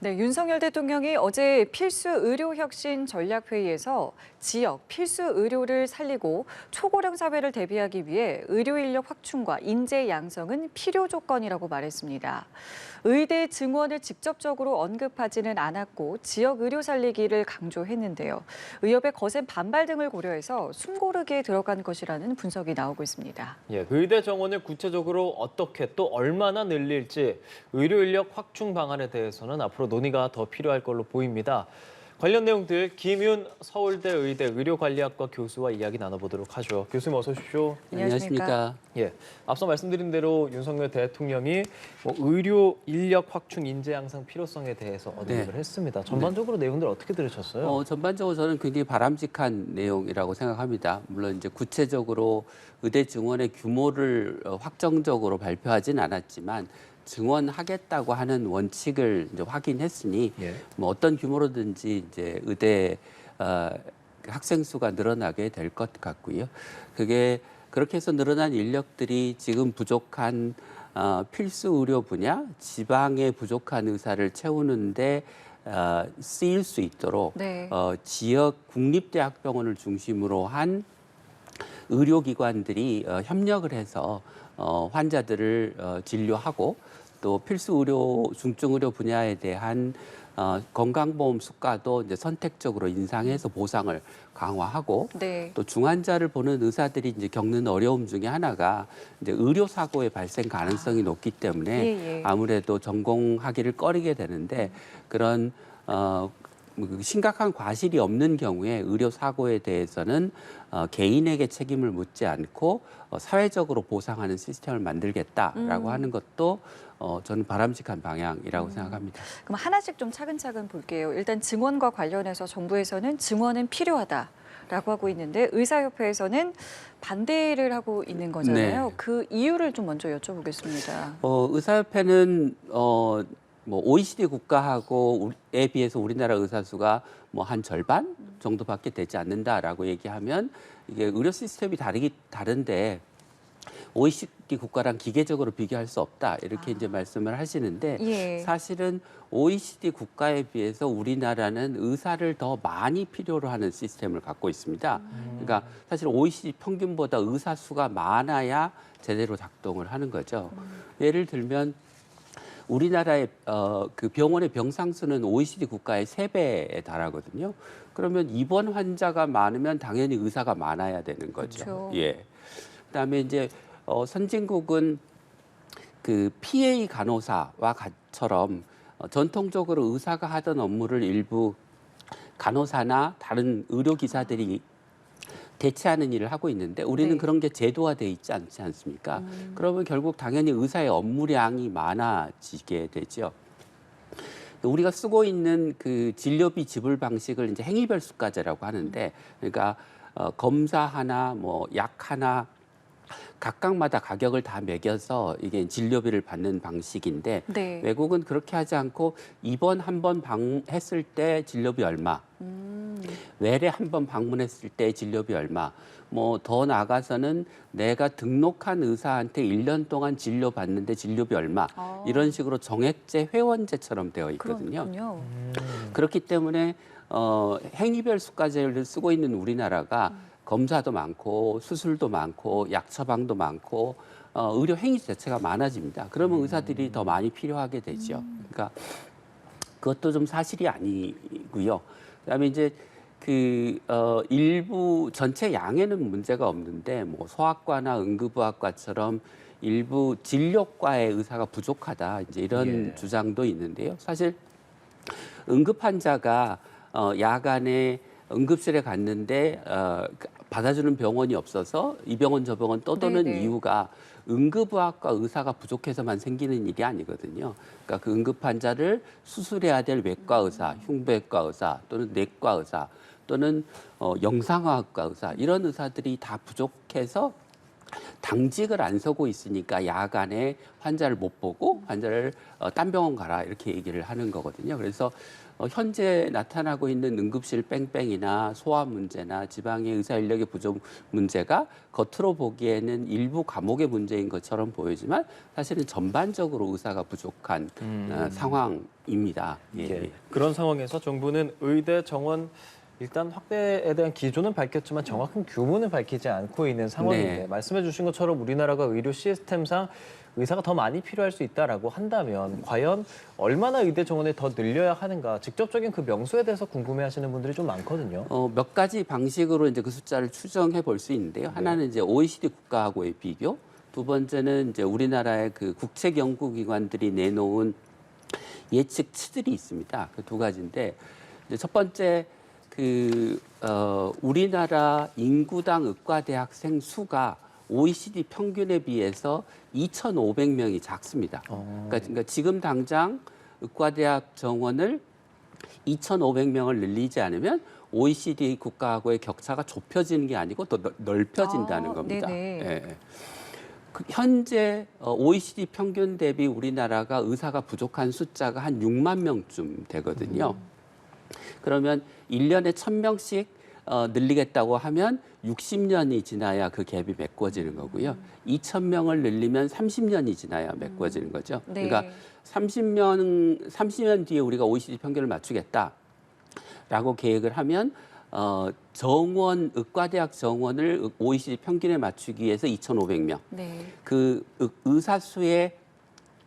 네, 윤석열 대통령이 어제 필수 의료 혁신 전략 회의에서 지역 필수 의료를 살리고 초고령 사회를 대비하기 위해 의료 인력 확충과 인재 양성은 필요 조건이라고 말했습니다. 의대 증원을 직접적으로 언급하지는 않았고 지역 의료 살리기를 강조했는데요. 의협의 거센 반발 등을 고려해서 숨고르기에 들어간 것이라는 분석이 나오고 있습니다. 예, 의대 정원을 구체적으로 어떻게 또 얼마나 늘릴지 의료 인력 확충 방안에 대해서는 앞으로 논의가 더 필요할 걸로 보입니다. 관련 내용들 김윤 서울대 의대 의료관리학과 교수와 이야기 나눠보도록 하죠. 교수님 어서 오십시오. 안녕하십니까? 예, 앞서 말씀드린 대로 윤석열 대통령이 의료 인력 확충 인재 양성 필요성에 대해서 언급을 했습니다. 전반적으로 내용들 어떻게 들으셨어요? 전반적으로 저는 굉장히 바람직한 내용이라고 생각합니다. 물론 이제 구체적으로 의대 증원의 규모를 확정적으로 발표하진 않았지만 증원하겠다고 하는 원칙을 이제 확인했으니 예. 뭐 어떤 규모로든지 이제 의대 학생 수가 늘어나게 될 것 같고요. 그게 그렇게 해서 늘어난 인력들이 지금 부족한 필수 의료 분야, 지방에 부족한 의사를 채우는데 쓰일 수 있도록 네. 지역 국립대학병원을 중심으로 한 의료기관들이 협력을 해서 환자들을 진료하고 또 필수 의료, 중증 의료 분야에 대한 건강보험 수가도 이제 선택적으로 인상해서 보상을 강화하고 네. 또 중환자를 보는 의사들이 이제 겪는 어려움 중에 하나가 이제 의료 사고의 발생 가능성이 높기 때문에 예. 아무래도 전공하기를 꺼리게 되는데 그런 심각한 과실이 없는 경우에 의료 사고에 대해서는 개인에게 책임을 묻지 않고 사회적으로 보상하는 시스템을 만들겠다라고 하는 것도 저는 바람직한 방향이라고 생각합니다. 그럼 하나씩 좀 차근차근 볼게요. 일단 증원과 관련해서 정부에서는 증원은 필요하다라고 하고 있는데 의사협회에서는 반대를 하고 있는 거잖아요. 네. 그 이유를 좀 먼저 여쭤보겠습니다. 의사협회는 뭐 OECD 국가하고에 비해서 우리나라 의사 수가 뭐 한 절반 정도밖에 되지 않는다라고 얘기하면 이게 의료 시스템이 다른데 OECD 국가랑 기계적으로 비교할 수 없다 이렇게 이제 말씀을 하시는데 예. 사실은 OECD 국가에 비해서 우리나라는 의사를 더 많이 필요로 하는 시스템을 갖고 있습니다. 그러니까 사실 OECD 평균보다 의사 수가 많아야 제대로 작동을 하는 거죠. 예를 들면 우리나라의 그 병원의 병상 수는 OECD 국가의 3배에 달하거든요. 그러면 입원 환자가 많으면 당연히 의사가 많아야 되는 거죠. 그렇죠. 예. 그다음에 이제 선진국은 그 PA 간호사와처럼 전통적으로 의사가 하던 업무를 일부 간호사나 다른 의료 기사들이 대체하는 일을 하고 있는데 우리는 네. 그런 게 제도화돼 있지 않지 않습니까? 그러면 결국 당연히 의사의 업무량이 많아지게 되죠. 우리가 쓰고 있는 그 진료비 지불 방식을 이제 행위별 수가제라고 하는데, 그러니까 검사 하나, 뭐 약 하나 각각마다 가격을 다 매겨서 이게 진료비를 받는 방식인데 네. 외국은 그렇게 하지 않고 입원 한 번 했을 때 진료비 얼마, 외래 한 번 방문했을 때 진료비 얼마, 뭐 더 나아가서는 내가 등록한 의사한테 1년 동안 진료받는데 진료비 얼마 이런 식으로 정액제 회원제처럼 되어 있거든요. 그렇군요. 그렇기 때문에 행위별 수가제를 쓰고 있는 우리나라가 검사도 많고 수술도 많고 약 처방도 많고 의료 행위 자체가 많아집니다. 그러면 의사들이 더 많이 필요하게 되죠. 그러니까 그것도 좀 사실이 아니고요. 그다음에 이제 일부 전체 양에는 문제가 없는데 뭐 소아과나 응급의학과처럼 일부 진료과의 의사가 부족하다 이제 이런 주장도 있는데요. 사실 응급 환자가 야간에 응급실에 갔는데 받아주는 병원이 없어서 이 병원 저 병원 떠도는 네네. 이유가 응급의학과 의사가 부족해서만 생기는 일이 아니거든요. 그러니까 그 응급 환자를 수술해야 될 외과 의사, 흉부외과 의사 또는 내과 의사 또는 영상의학과 의사 이런 의사들이 다 부족해서 당직을 안 서고 있으니까 야간에 환자를 못 보고 환자를 딴 병원 가라 이렇게 얘기를 하는 거거든요. 그래서 현재 나타나고 있는 응급실 뺑뺑이나 소화 문제나 지방의 의사 인력의 부족 문제가 겉으로 보기에는 일부 과목의 문제인 것처럼 보이지만 사실은 전반적으로 의사가 부족한 상황입니다. 예. 예. 그런 상황에서 정부는 의대 정원 일단 확대에 대한 기조는 밝혔지만 정확한 규모는 밝히지 않고 있는 상황인데 네. 말씀해 주신 것처럼 우리나라가 의료 시스템상 의사가 더 많이 필요할 수 있다라고 한다면 과연 얼마나 의대 정원을 더 늘려야 하는가 직접적인 그 명수에 대해서 궁금해하시는 분들이 좀 많거든요. 몇 가지 방식으로 이제 그 숫자를 추정해 볼 수 있는데요. 하나는 이제 OECD 국가하고의 비교, 두 번째는 이제 우리나라의 그 국책 연구기관들이 내놓은 예측치들이 있습니다. 그 두 가지인데 이제 첫 번째 우리나라 인구당 의과대학생 수가 OECD 평균에 비해서 2,500명이 작습니다. 그러니까 지금 당장 의과대학 정원을 2,500명을 늘리지 않으면 OECD 국가하고의 격차가 좁혀지는 게 아니고 더 넓혀진다는 겁니다. 예. 현재 OECD 평균 대비 우리나라가 의사가 부족한 숫자가 한 6만 명쯤 되거든요. 그러면 1년에 1,000명씩 늘리겠다고 하면 60년이 지나야 그 갭이 메꿔지는 거고요. 2,000명을 늘리면 30년이 지나야 메꿔지는 거죠. 네. 그러니까 30년 뒤에 우리가 OECD 평균을 맞추겠다라고 계획을 하면 정원 의과대학 정원을 OECD 평균에 맞추기 위해서 2,500명. 네. 그 의사 수의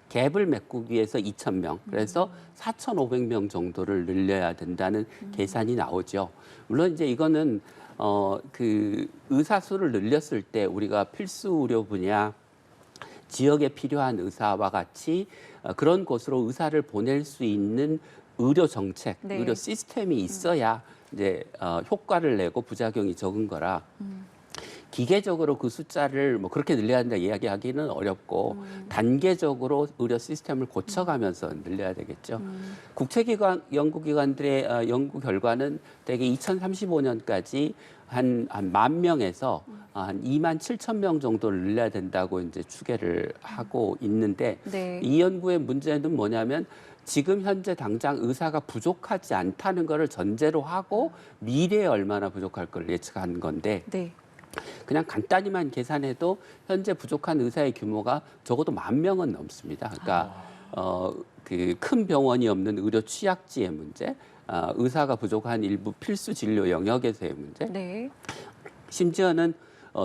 갭을 메꾸기 위해서 2,000명, 그래서 4,500명 정도를 늘려야 된다는 계산이 나오죠. 물론 이제 이거는 그 의사 수를 늘렸을 때 우리가 필수 의료 분야 지역에 필요한 의사와 같이 그런 곳으로 의사를 보낼 수 있는 의료 정책, 네. 의료 시스템이 있어야 이제 효과를 내고 부작용이 적은 거라. 기계적으로 그 숫자를 뭐 그렇게 늘려야 한다 이야기하기는 어렵고 단계적으로 의료 시스템을 고쳐가면서 늘려야 되겠죠. 국제기관 연구기관들의 연구 결과는 대개 2035년까지 한 10,000명에서 한 27,000명 정도를 늘려야 된다고 이제 추계를 하고 있는데 네. 이 연구의 문제는 뭐냐면 지금 현재 당장 의사가 부족하지 않다는 것을 전제로 하고 미래에 얼마나 부족할 걸 예측한 건데 네. 그냥 간단히만 계산해도 현재 부족한 의사의 규모가 적어도 10,000명은 넘습니다. 그러니까 그 큰 병원이 없는 의료 취약지의 문제, 의사가 부족한 일부 필수 진료 영역에서의 문제, 네. 심지어는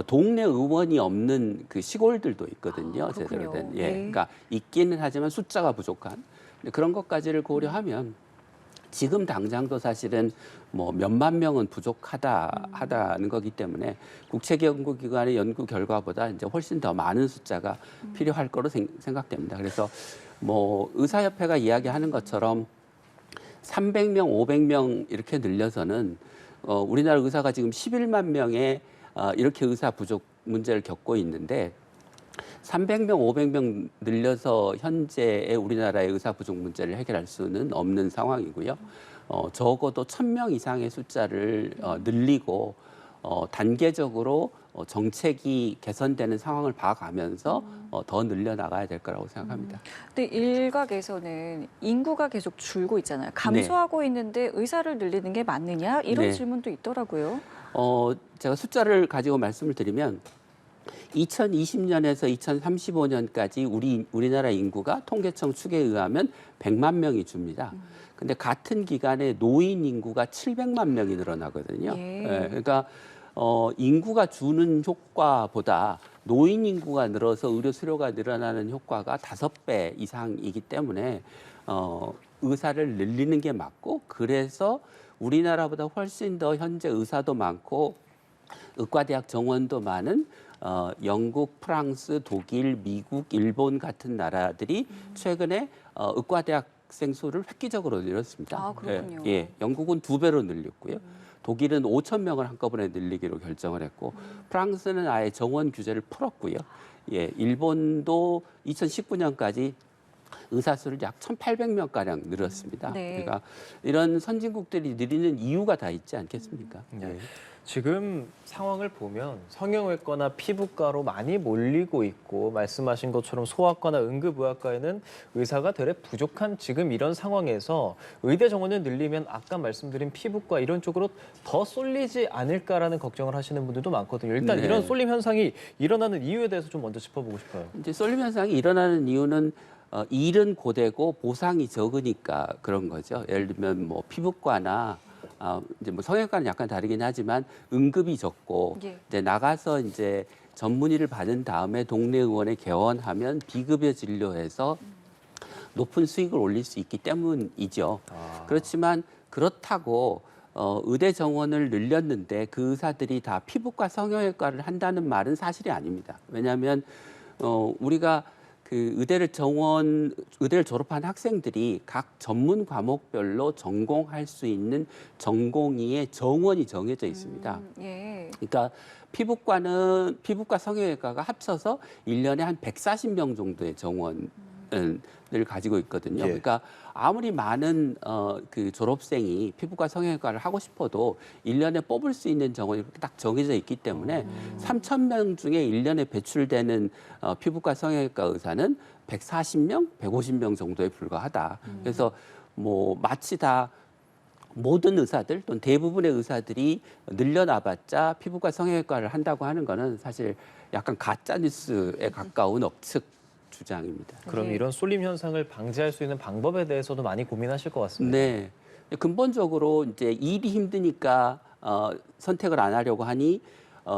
동네 의원이 없는 그 시골들도 있거든요. 제대로 된. 예. 네. 그러니까 있기는 하지만 숫자가 부족한 그런 것까지를 고려하면 지금 당장도 사실은 뭐 몇만 명은 부족하다는 거기 때문에 국책연구기관의 연구 결과보다 이제 훨씬 더 많은 숫자가 필요할 거로 생각됩니다. 그래서 뭐 의사협회가 이야기하는 것처럼 300명, 500명 이렇게 늘려서는 우리나라 의사가 지금 11만 명의 이렇게 의사 부족 문제를 겪고 있는데 300명, 500명 늘려서 현재의 우리나라의 의사 부족 문제를 해결할 수는 없는 상황이고요. 적어도 1,000명 이상의 숫자를 늘리고 단계적으로 정책이 개선되는 상황을 봐가면서 더 늘려나가야 될 거라고 생각합니다. 근데 일각에서는 인구가 계속 줄고 있잖아요. 감소하고 있는데 의사를 늘리는 게 맞느냐? 이런 네. 질문도 있더라고요. 제가 숫자를 가지고 말씀을 드리면 2020년에서 2035년까지 우리나라 인구가 통계청 추계에 의하면 100만 명이 줍니다. 근데 같은 기간에 노인 인구가 700만 명이 늘어나거든요. 예. 예, 그러니까 인구가 주는 효과보다 노인 인구가 늘어서 의료 수요가 늘어나는 효과가 5배 이상이기 때문에 의사를 늘리는 게 맞고 그래서 우리나라보다 훨씬 더 현재 의사도 많고 의과대학 정원도 많은 영국, 프랑스, 독일, 미국, 일본 같은 나라들이 최근에 의과대학생 수를 획기적으로 늘렸습니다. 아, 그렇군요. 예, 영국은 2배로 늘렸고요. 독일은 5,000명을 한꺼번에 늘리기로 결정을 했고 프랑스는 아예 정원 규제를 풀었고요. 예, 일본도 2019년까지 의사 수를 약 1,800명 가량 늘었습니다. 네. 그러니까 이런 선진국들이 늘리는 이유가 다 있지 않겠습니까? 네. 지금 상황을 보면 성형외과나 피부과로 많이 몰리고 있고 말씀하신 것처럼 소아과나 응급의학과에는 의사가 되레 부족한 지금 이런 상황에서 의대 정원을 늘리면 아까 말씀드린 피부과 이런 쪽으로 더 쏠리지 않을까라는 걱정을 하시는 분들도 많거든요. 일단 네. 이런 쏠림 현상이 일어나는 이유에 대해서 좀 먼저 짚어보고 싶어요. 이제 쏠림 현상이 일어나는 이유는 일은 고되고 보상이 적으니까 그런 거죠. 예를 들면 뭐 피부과나 이제 뭐 성형외과는 약간 다르긴 하지만 응급이 적고 예. 이제 나가서 이제 전문의를 받은 다음에 동네 의원에 개원하면 비급여 진료해서 높은 수익을 올릴 수 있기 때문이죠. 그렇지만 그렇다고 의대 정원을 늘렸는데 그 의사들이 다 피부과 성형외과를 한다는 말은 사실이 아닙니다. 왜냐하면 우리가 그 의대를 졸업한 학생들이 각 전문 과목별로 전공할 수 있는 전공의의 정원이 정해져 있습니다. 예. 그러니까 피부과 성형외과가 합쳐서 1년에 한 140명 정도의 정원을 가지고 있거든요. 예. 그러니까 아무리 많은 그 졸업생이 피부과 성형외과를 하고 싶어도 1년에 뽑을 수 있는 정원이 딱 정해져 있기 때문에 3,000명 중에 1년에 배출되는 피부과 성형외과 의사는 140명, 150명 정도에 불과하다. 그래서 뭐 마치 다 모든 의사들 또는 대부분의 의사들이 늘려나봤자 피부과 성형외과를 한다고 하는 거는 사실 약간 가짜 뉴스에 가까운 억측 주장입니다. 그럼 네. 이런 쏠림 현상을 방지할 수 있는 방법에 대해서도 많이 고민하실 것 같습니다. 네. 근본적으로 이제 일이 힘드니까 선택을 안 하려고 하니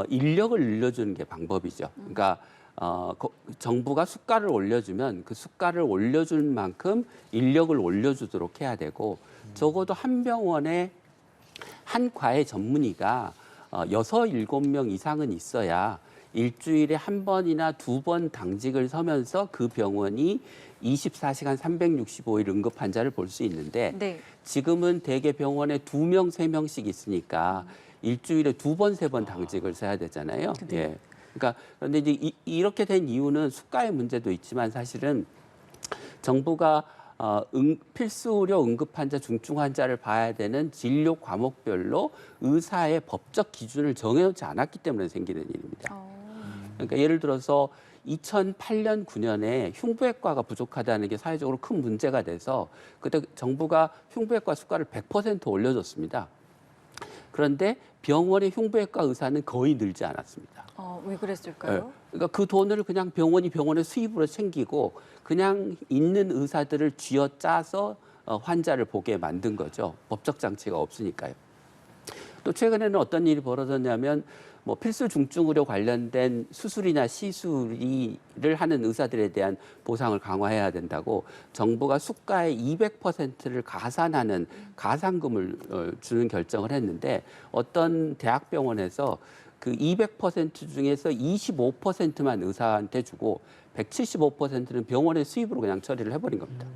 인력을 늘려주는 게 방법이죠. 그러니까 정부가 수가를 올려주면 그 수가를 올려줄 만큼 인력을 올려주도록 해야 되고 적어도 한 병원에 한 과의 전문의가 6, 7명 이상은 있어야 일주일에 한 번이나 2번 당직을 서면서 그 병원이 24시간 365일 응급 환자를 볼 수 있는데 네. 지금은 대개 병원에 2명, 3명씩 있으니까 일주일에 2번, 3번 당직을 서야 되잖아요. 네. 예. 그러니까 그런데 이제 이렇게 된 이유는 수가의 문제도 있지만 사실은 정부가 필수 의료 응급 환자, 중증 환자를 봐야 되는 진료 과목별로 의사의 법적 기준을 정해놓지 않았기 때문에 생기는 일입니다. 그러니까 예를 들어서 2008년, 9년에 흉부외과가 부족하다는 게 사회적으로 큰 문제가 돼서 그때 정부가 흉부외과 수가를 100% 올려줬습니다. 그런데 병원의 흉부외과 의사는 거의 늘지 않았습니다. 왜 그랬을까요? 그러니까 그 돈을 그냥 병원의 수입으로 챙기고 그냥 있는 의사들을 쥐어짜서 환자를 보게 만든 거죠. 법적 장치가 없으니까요. 또 최근에는 어떤 일이 벌어졌냐면 뭐 필수 중증 의료 관련된 수술이나 시술을 하는 의사들에 대한 보상을 강화해야 된다고 정부가 수가의 200%를 가산하는 가산금을 주는 결정을 했는데 어떤 대학병원에서 그 200% 중에서 25%만 의사한테 주고 175%는 병원의 수입으로 그냥 처리를 해버린 겁니다.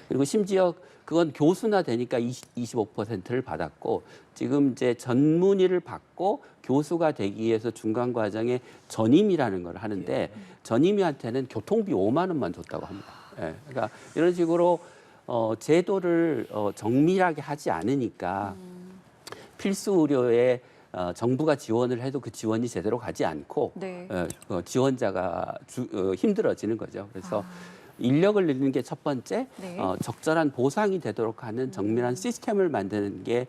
그리고 심지어 그건 교수나 되니까 25%를 받았고 지금 이제 전문의를 받고 교수가 되기 위해서 중간 과정에 전임이라는 걸 하는데 전임의한테는 교통비 5만 원만 줬다고 합니다. 예, 그러니까 이런 식으로 제도를 정밀하게 하지 않으니까 필수 의료에 정부가 지원을 해도 그 지원이 제대로 가지 않고 네. 지원자가 힘들어지는 거죠. 그래서 인력을 늘리는 게 첫 번째, 네. 적절한 보상이 되도록 하는 정밀한 시스템을 만드는 게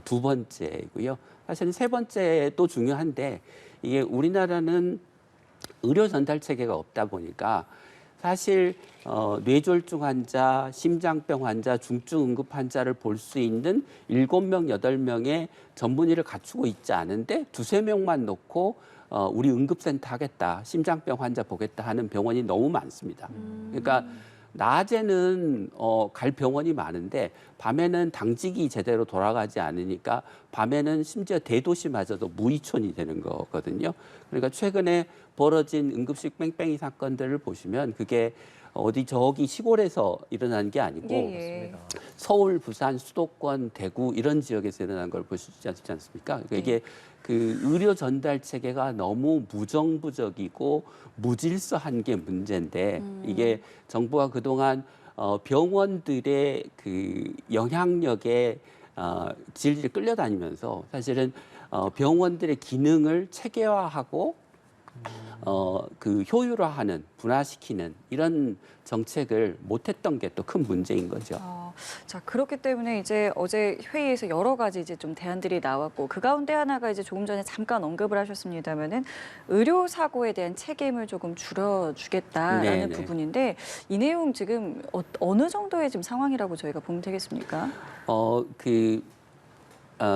두 번째이고요. 사실은 세 번째도 중요한데 이게 우리나라는 의료 전달 체계가 없다 보니까 사실 뇌졸중 환자, 심장병 환자, 중증 응급 환자를 볼 수 있는 7명, 8명의 전문의를 갖추고 있지 않은데 2, 3명만 놓고 우리 응급센터 하겠다, 심장병 환자 보겠다 하는 병원이 너무 많습니다. 그러니까 낮에는 갈 병원이 많은데 밤에는 당직이 제대로 돌아가지 않으니까 밤에는 심지어 대도시마저도 무이촌이 되는 거거든요. 그러니까 최근에 벌어진 응급실 뺑뺑이 사건들을 보시면 그게 어디 저기 시골에서 일어난 게 아니고 예. 서울, 부산, 수도권, 대구 이런 지역에서 일어난 걸 볼 수 있지 않습니까? 그러니까 이게 그 의료 전달 체계가 너무 무정부적이고 무질서한 게 문제인데 이게 정부가 그동안 병원들의 그 영향력에 질질 끌려다니면서 사실은 병원들의 기능을 체계화하고 그 효율화하는, 분화시키는 이런 정책을 못했던 게 또 큰 문제인 거죠. 자, 그렇기 때문에 이제 어제 회의에서 여러 가지 이제 좀 대안들이 나왔고 그 가운데 하나가 이제 조금 전에 잠깐 언급을 하셨습니다면은 의료 사고에 대한 책임을 조금 줄여주겠다라는 네네. 부분인데 이 내용 지금 어느 정도의 지금 상황이라고 저희가 보면 되겠습니까?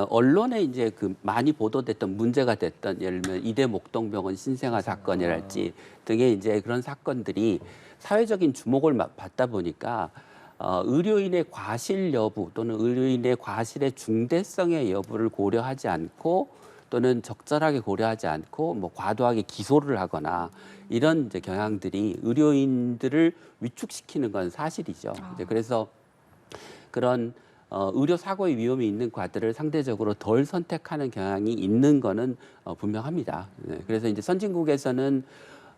언론에 이제 그 많이 보도됐던 문제가 됐던 예를 들면 이대 목동병원 신생아 사건이랄지 등의 이제 그런 사건들이 사회적인 주목을 받다 보니까 의료인의 과실 여부 또는 의료인의 과실의 중대성의 여부를 고려하지 않고 또는 적절하게 고려하지 않고 뭐 과도하게 기소를 하거나 이런 이제 경향들이 의료인들을 위축시키는 건 사실이죠. 이제 그래서 그런 의료 사고의 위험이 있는 과들을 상대적으로 덜 선택하는 경향이 있는 거는 분명합니다. 네, 그래서 이제 선진국에서는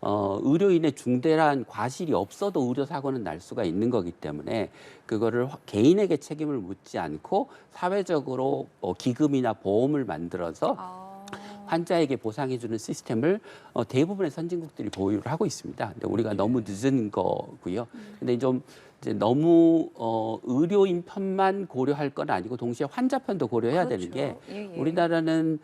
의료인의 중대한 과실이 없어도 의료 사고는 날 수가 있는 거기 때문에 그거를 개인에게 책임을 묻지 않고 사회적으로 기금이나 보험을 만들어서 환자에게 보상해주는 시스템을 대부분의 선진국들이 보유를 하고 있습니다. 근데 우리가 너무 늦은 거고요. 근데 좀 이제 너무 의료인 편만 고려할 건 아니고 동시에 환자 편도 고려해야 되는 게 우리나라는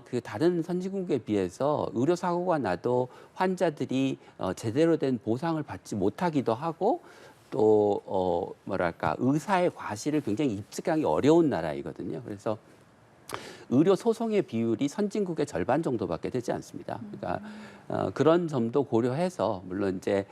그 다른 선진국에 비해서 의료 사고가 나도 환자들이 제대로 된 보상을 받지 못하기도 하고 또 뭐랄까 의사의 과실을 굉장히 입증하기 어려운 나라이거든요. 그래서 의료 소송의 비율이 선진국의 절반 정도밖에 되지 않습니다. 그러니까 그런 점도 고려해서 물론 이제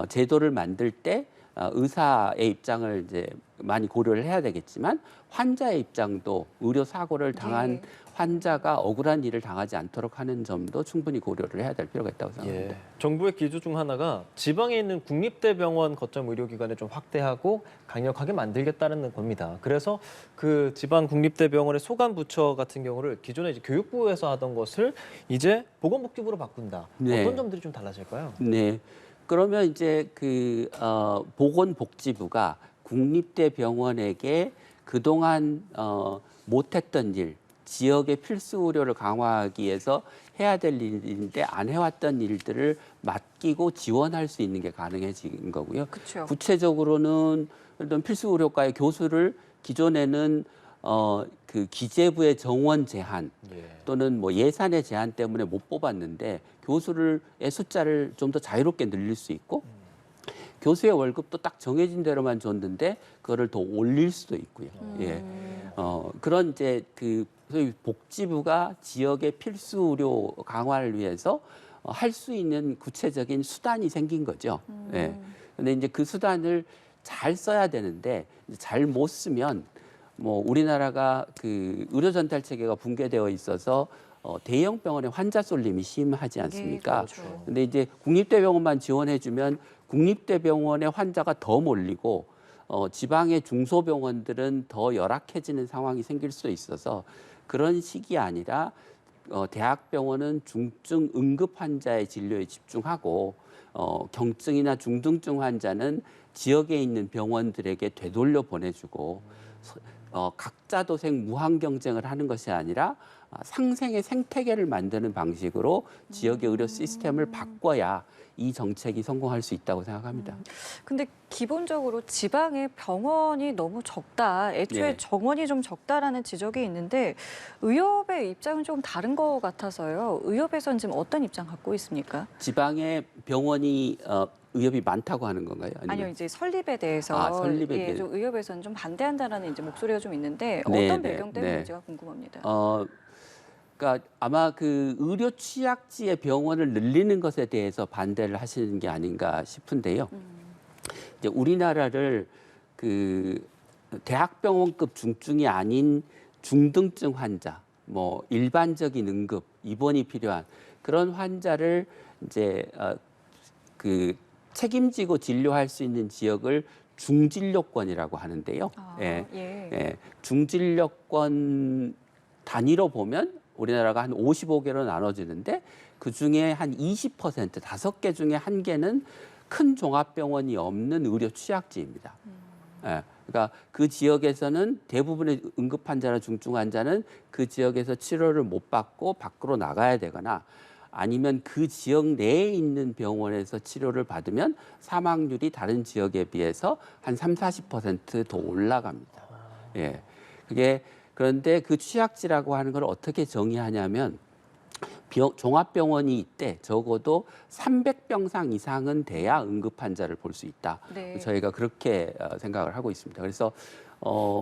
제도를 만들 때 의사의 입장을 이제 많이 고려를 해야 되겠지만 환자의 입장도 의료 사고를 당한 환자가 억울한 일을 당하지 않도록 하는 점도 충분히 고려를 해야 될 필요가 있다고 생각합니다. 정부의 기조 중 하나가 지방에 있는 국립대병원 거점 의료기관을 좀 확대하고 강력하게 만들겠다는 겁니다. 그래서 그 지방 국립대병원의 소관 부처 같은 경우를 기존에 이제 교육부에서 하던 것을 이제 보건복지부로 바꾼다. 네. 어떤 점들이 좀 달라질까요? 네. 그러면 이제 보건복지부가 국립대병원에게 그동안 못했던 일, 지역의 필수 의료를 강화하기 위해서 해야 될 일인데 안 해왔던 일들을 맡기고 지원할 수 있는 게 가능해진 거고요. 그쵸. 구체적으로는 어떤 필수 의료과의 교수를 기존에는 그 기재부의 정원 제한 또는 뭐 예산의 제한 때문에 못 뽑았는데 교수의 숫자를 좀 더 자유롭게 늘릴 수 있고 교수의 월급도 딱 정해진 대로만 줬는데 그거를 더 올릴 수도 있고요. 예. 그런 이제 소위 복지부가 지역의 필수 의료 강화를 위해서 할 수 있는 구체적인 수단이 생긴 거죠. 예. 근데 이제 그 수단을 잘 써야 되는데 잘 못 쓰면 뭐 우리나라가 그 의료 전달 체계가 붕괴되어 있어서 대형 병원의 환자 쏠림이 심하지 않습니까? 그렇죠. 근데 이제 국립대병원만 지원해주면 국립대병원의 환자가 더 몰리고 지방의 중소병원들은 더 열악해지는 상황이 생길 수 있어서 그런 식이 아니라 대학병원은 중증 응급 환자의 진료에 집중하고 경증이나 중등증 환자는 지역에 있는 병원들에게 되돌려 보내주고 각자 도생 무한 경쟁을 하는 것이 아니라 상생의 생태계를 만드는 방식으로 지역의 의료 시스템을 바꿔야 이 정책이 성공할 수 있다고 생각합니다. 근데 기본적으로 지방에 병원이 너무 적다. 애초에 네. 정원이 좀 적다라는 지적이 있는데 의협의 입장은 좀 다른 것 같아서요. 의협에서는 지금 어떤 입장 갖고 있습니까? 지방에 병원이 의협이 많다고 하는 건가요? 아니요, 이제 설립에 대해서 설립에 대해서. 좀 의협에서는 좀 반대한다라는 이제 목소리가 좀 있는데 네, 어떤 네, 배경 때문인지가 궁금합니다. 그러니까 아마 그 의료 취약지의 병원을 늘리는 것에 대해서 반대를 하시는 게 아닌가 싶은데요. 이제 우리나라를 그 대학병원급 중증이 아닌 중등증 환자, 뭐 일반적인 응급 입원이 필요한 그런 환자를 이제 그 책임지고 진료할 수 있는 지역을 중진료권이라고 하는데요. 예. 예, 중진료권 단위로 보면 우리나라가 한 55개로 나눠지는데 그 중에 한 20%, 5개 중에 1개는 큰 종합병원이 없는 의료 취약지입니다. 예, 그러니까 그 지역에서는 대부분의 응급 환자나 중증 환자는 그 지역에서 치료를 못 받고 밖으로 나가야 되거나 아니면 그 지역 내에 있는 병원에서 치료를 받으면 사망률이 다른 지역에 비해서 한 30~40%더 올라갑니다. 예. 그런데 그 취약지라고 하는 걸 어떻게 정의하냐면 종합병원이 이때 적어도 300병상 이상은 돼야 응급 환자를 볼 수 있다. 네. 저희가 그렇게 생각을 하고 있습니다. 그래서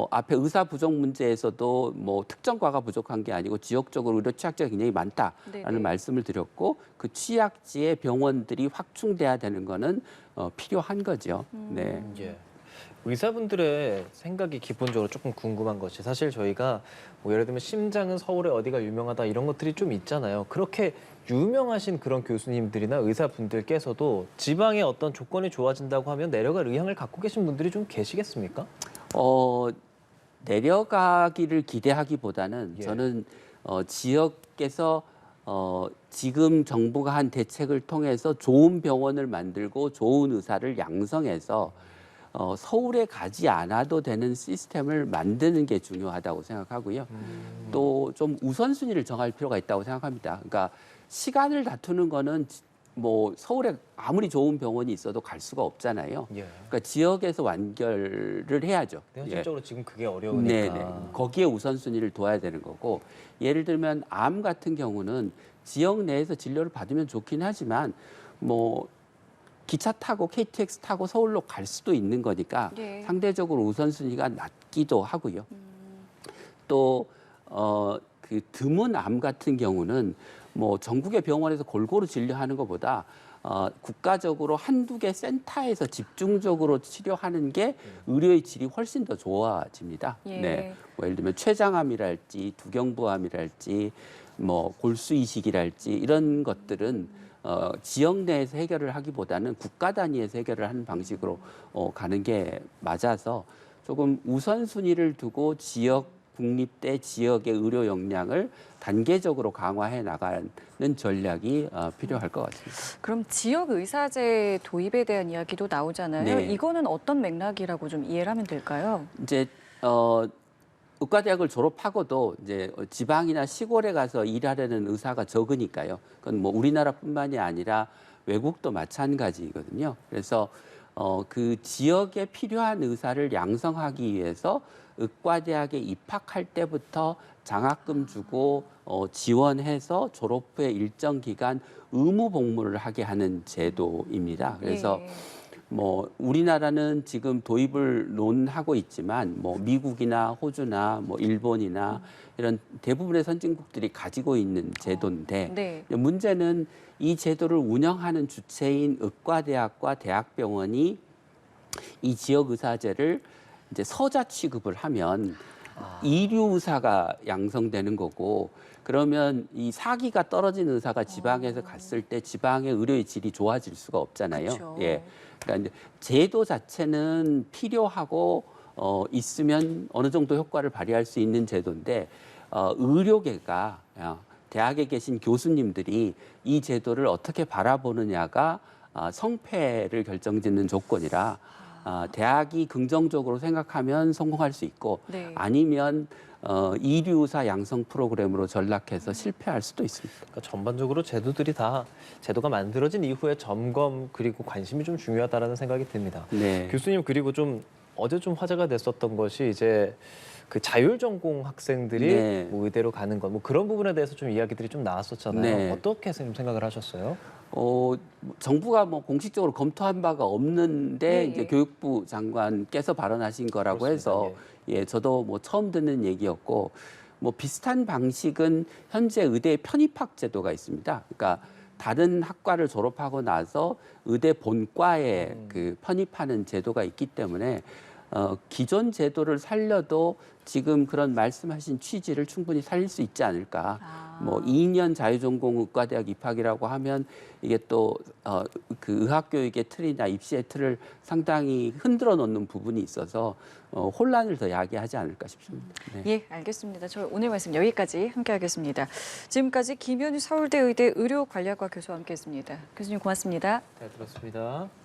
앞에 의사 부족 문제에서도 뭐 특정과가 부족한 게 아니고 지역적으로 의료 취약지가 굉장히 많다라는 네네. 말씀을 드렸고 그 취약지의 병원들이 확충돼야 되는 거는 필요한 거죠. 네. 예. 의사분들의 생각이 기본적으로 조금 궁금한 것이 사실 저희가 뭐 예를 들면 심장은 서울에 어디가 유명하다 이런 것들이 좀 있잖아요. 그렇게 유명하신 그런 교수님들이나 의사분들께서도 지방의 어떤 조건이 좋아진다고 하면 내려갈 의향을 갖고 계신 분들이 좀 계시겠습니까? 내려가기를 기대하기보다는 예. 저는 지역에서 지금 정부가 한 대책을 통해서 좋은 병원을 만들고 좋은 의사를 양성해서 서울에 가지 않아도 되는 시스템을 만드는 게 중요하다고 생각하고요. 또 좀 우선순위를 정할 필요가 있다고 생각합니다. 그러니까 시간을 다투는 거는 뭐 서울에 아무리 좋은 병원이 있어도 갈 수가 없잖아요. 예. 그러니까 지역에서 완결을 해야죠. 현실적으로 지금 그게 네, 어려우니까. 네. 거기에 우선순위를 둬야 되는 거고 예를 들면 암 같은 경우는 지역 내에서 진료를 받으면 좋긴 하지만 뭐 기차 타고 KTX 타고 서울로 갈 수도 있는 거니까 예. 상대적으로 우선순위가 낮기도 하고요. 또 그 드문 암 같은 경우는 뭐 전국의 병원에서 골고루 진료하는 것보다 국가적으로 한두 개 센터에서 집중적으로 치료하는 게 의료의 질이 훨씬 더 좋아집니다. 예. 네. 뭐 예를 들면 췌장암이랄지 두경부암이랄지 뭐 골수 이식이랄지 이런 것들은 지역 내에서 해결을 하기보다는 국가 단위에서 해결을 하는 방식으로 가는 게 맞아서 조금 우선순위를 두고 국립대 지역의 의료 역량을 단계적으로 강화해 나가는 전략이 필요할 것 같습니다. 그럼 지역 의사제 도입에 대한 이야기도 나오잖아요. 네. 이거는 어떤 맥락이라고 좀 이해를 하면 될까요? 이제 의과대학을 졸업하고도 이제 지방이나 시골에 가서 일하려는 의사가 적으니까요. 그건 뭐 우리나라뿐만이 아니라 외국도 마찬가지거든요. 그래서 그 지역에 필요한 의사를 양성하기 위해서 의과대학에 입학할 때부터 장학금 주고 지원해서 졸업 후에 일정 기간 의무 복무를 하게 하는 제도입니다. 그래서 예. 뭐 우리나라는 지금 도입을 논하고 있지만 뭐 미국이나 호주나 뭐 일본이나 이런 대부분의 선진국들이 가지고 있는 제도인데 네. 문제는 이 제도를 운영하는 주체인 의과대학과 대학병원이 이 지역 의사제를 이제 서자 취급을 하면 이류 의사가 양성되는 거고 그러면 이 사기가 떨어진 의사가 지방에서 갔을 때 지방의 의료의 질이 좋아질 수가 없잖아요. 그쵸. 예. 그러니까 이제 제도 자체는 필요하고 있으면 어느 정도 효과를 발휘할 수 있는 제도인데 의료계가 대학에 계신 교수님들이 이 제도를 어떻게 바라보느냐가 성패를 결정짓는 조건이라 대학이 긍정적으로 생각하면 성공할 수 있고 네. 아니면 이류의사 양성 프로그램으로 전락해서 실패할 수도 있습니다. 그러니까 전반적으로 제도가 만들어진 이후에 점검 그리고 관심이 좀 중요하다라는 생각이 듭니다. 네. 교수님 그리고 어제 좀 화제가 됐었던 것이 이제 그 자율전공 학생들이 네. 뭐 의대로 가는 것, 뭐 그런 부분에 대해서 좀 이야기들이 좀 나왔었잖아요. 네. 어떻게 선생님 생각을 하셨어요? 정부가 뭐 공식적으로 검토한 바가 없는데 예, 이제 예. 교육부 장관께서 발언하신 거라고 그렇습니다. 해서 저도 뭐 처음 듣는 얘기였고 뭐 비슷한 방식은 현재 의대 편입학 제도가 있습니다. 그러니까 다른 학과를 졸업하고 나서 의대 본과에 그 편입하는 제도가 있기 때문에 기존 제도를 살려도 지금 그런 말씀하신 취지를 충분히 살릴 수 있지 않을까. 뭐 2년 자유전공의과대학 입학이라고 하면 이게 또 그 의학교육의 틀이나 입시의 틀을 상당히 흔들어 놓는 부분이 있어서 혼란을 더 야기하지 않을까 싶습니다. 네. 예, 알겠습니다. 저 오늘 말씀 여기까지 함께하겠습니다. 지금까지 김윤희 서울대 의대 의료관리학과 교수와 함께했습니다. 교수님 고맙습니다. 잘 들었습니다.